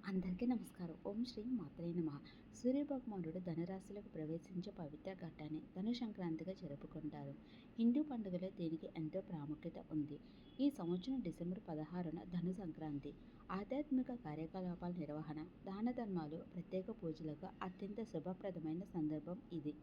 అందరికీ నమస్కారం. ఓం శ్రీ మాత్రే నమః. సూర్యభగవానుడు ధనురాశిలోకి ప్రవేశించే పవిత్ర ఘట్టాన్ని ధను సంక్రాంతిగా జరుపుకుంటారు. హిందూ పండుగలో దీనికి ఎంతో ప్రాముఖ్యత ఉంది. ఈ సంవత్సరం డిసెంబర్ 16న ధను సంక్రాంతి. ఆధ్యాత్మిక కార్యకలాపాల నిర్వహణ, దాన ధర్మాలు, ప్రత్యేక పూజలకు అత్యంత శుభప్రదమైన సందర్భం ఇది.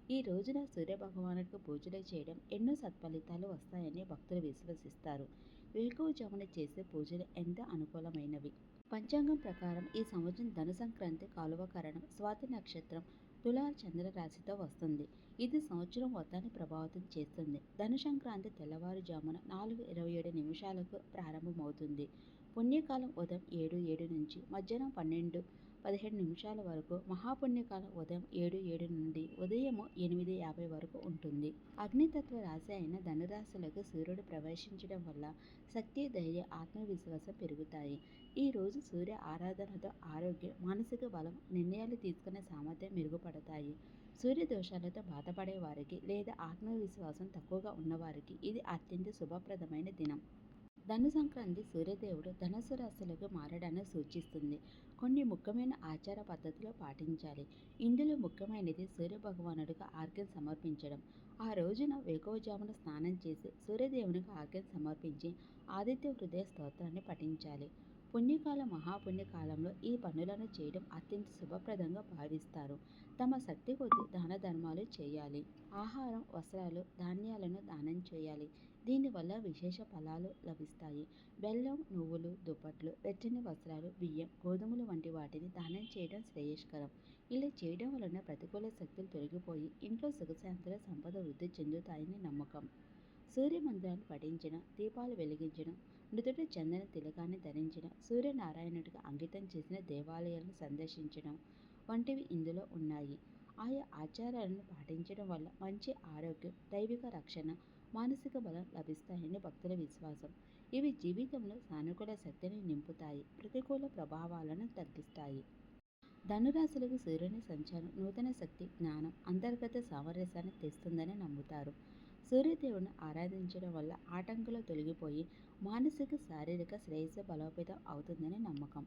ఈ రోజున సూర్యభగవానుడికి పూజలు చేయడం ఎన్నో సత్ఫలితాలు వస్తాయని భక్తులు విశ్వసిస్తారు. వేకువజామున చేసే పూజలు ఎంతో అనుకూలమైనవి. పంచాంగం ప్రకారం ఈ సంవత్సరం ధను సంక్రాంతి కాలువకరణం స్వాతి నక్షత్రం తులా చంద్ర రాశితో వస్తుంది. ఇది సంవత్సరం మొత్తాన్ని ప్రభావితం చేస్తుంది. ధను సంక్రాంతి తెల్లవారుజామున 4:27 ప్రారంభమవుతుంది. పుణ్యకాలం ఉదయం 7:07 నుంచి మధ్యాహ్నం 12:17 వరకు, మహాపుణ్యకాలం ఉదయం 7:07 నుండి ఉదయం 8:50 వరకు ఉంటుంది. అగ్నితత్వ రాశి అయిన ధనురాశిలోకి సూర్యుడు ప్రవేశించడం వల్ల శక్తి, ధైర్య, ఆత్మవిశ్వాసం పెరుగుతాయి. ఈ రోజు సూర్య ఆరాధనతో ఆరోగ్యం, మానసిక బలం, నిర్ణయాలు తీసుకునే సామర్థ్యం మెరుగుపడతాయి. సూర్య దోషాలతో బాధపడే వారికి లేదా ఆత్మవిశ్వాసం తక్కువగా ఉన్నవారికి ఇది అత్యంత శుభప్రదమైన దినం. ధను సంక్రాంతి సూర్యదేవుడు ధనుసు రాశిలోకి మారడాన్ని సూచిస్తుంది. కొన్ని ముఖ్యమైన ఆచార పద్ధతులు పాటించాలి. ఇందులో ముఖ్యమైనది సూర్య భగవానుడికి ఆర్ఘ్యం సమర్పించడం. ఆ రోజున వేకువజామున స్నానం చేసి సూర్యదేవునికి ఆర్ఘ్యం సమర్పించి ఆదిత్య హృదయ స్తోత్రాన్ని పఠించాలి. పుణ్యకాలం, మహాపుణ్యకాలంలో ఈ పనులను చేయడం అత్యంత శుభప్రదంగా భావిస్తారు. తమ శక్తి కొద్దీ దాన ధర్మాలు చేయాలి. ఆహారం, వస్త్రాలు, ధాన్యాలను దానం చేయాలి. దీనివల్ల విశేష ఫలాలు లభిస్తాయి. బెల్లం, నువ్వులు, దుప్పట్లు, వెచ్చని వస్త్రాలు, బియ్యం, గోధుమలు వంటి వాటిని దానం చేయడం శ్రేయస్కరం. ఇలా చేయడం వలన ప్రతికూల శక్తులు తొలగిపోయి ఇంట్లో సుఖశాంతుల, సంపద వృద్ధి చెందుతాయని నమ్మకం. సూర్యమంత్రాన్ని పఠించడం, దీపాలు వెలిగించడం, నుదుట చందన తిలకాన్ని ధరించడం, సూర్యనారాయణుడికి అంకితం చేసిన దేవాలయాలను సందర్శించడం వంటివి ఇందులో ఉన్నాయి. ఆయా ఆచారాలను పాటించడం వల్ల మంచి ఆరోగ్యం, దైవిక రక్షణ, మానసిక బలం లభిస్తాయని భక్తుల విశ్వాసం. ఇవి జీవితంలో సానుకూల శక్తిని నింపుతాయి, ప్రతికూల ప్రభావాలను తగ్గిస్తాయి. ధనురాశులకు సూర్యుని సంచారం నూతన శక్తి, జ్ఞానం, అంతర్గత సామరస్యాన్ని తెస్తుందని నమ్ముతారు. సూర్యదేవుని ఆరాధించడం వల్ల ఆటంకాలు తొలగిపోయి మానసిక, శారీరక శ్రేయస్సు బలోపేతం అవుతుందని నమ్మకం.